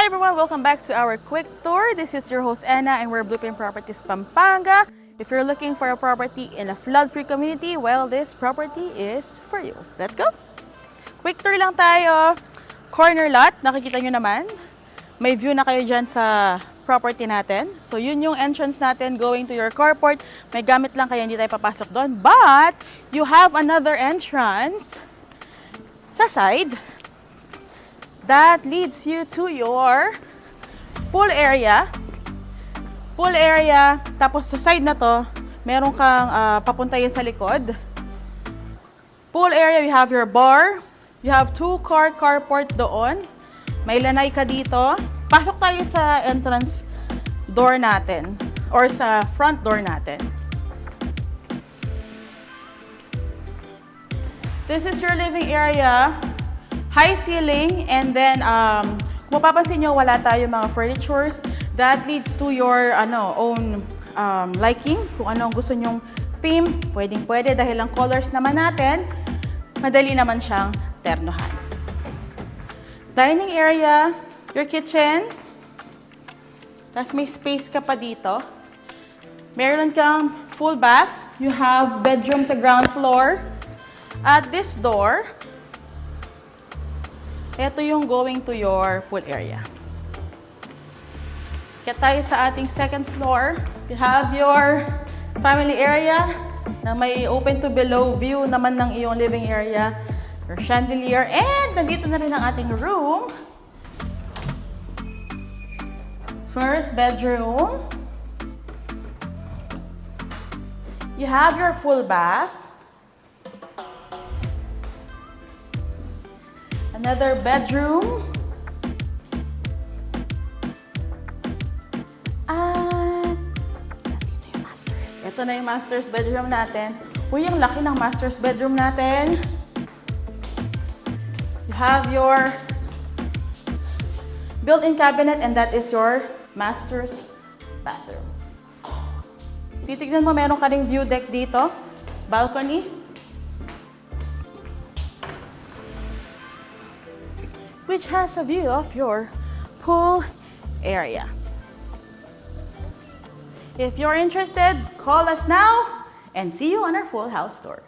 everyone, welcome back to our quick tour. This is your host Anna and we're Blueprint Properties Pampanga. If you're looking for a property in a flood-free community, well, this property is for you. Let's go! Quick tour lang tayo. Corner lot, nakikita nyo naman. May view na kayo dyan sa property natin. So yun yung entrance natin going to your carport. May gamit lang kaya hindi tayo papasok doon. But you have another entrance sa side that leads you to your pool area. Pool area, tapos sa side na to, meron kang papuntayin sa likod. Pool area, you have your bar. You have two-car carport doon. May lanay ka dito. Pasok tayo sa entrance door natin or sa front door natin. This is your living area. High ceiling, and then kung mapapansin nyo, wala tayo mga furnitures. That leads to your own liking. Kung ano ang gusto nyong theme, pwedeng-pwede dahil ang colors naman natin, madali naman siyang ternohan. Dining area, your kitchen. Tapos may space ka pa dito. Meron kang full bath. You have bedroom sa ground floor. At this door, ito yung going to your pool area. Kaya tayo sa ating second floor. You have your family area na may open to below view naman ng iyong living area. Your chandelier. And nandito na rin ang ating room. First bedroom. You have your full bath. Another bedroom. At nandito yung masters. Ito na yung master's bedroom natin. Uy, ang laki ng master's bedroom natin. You have your built-in cabinet and that is your master's bathroom. Titignan mo, meron ka ring view deck dito. Balcony. Which has a view of your pool area. If you're interested, call us now and see you on our full house tour.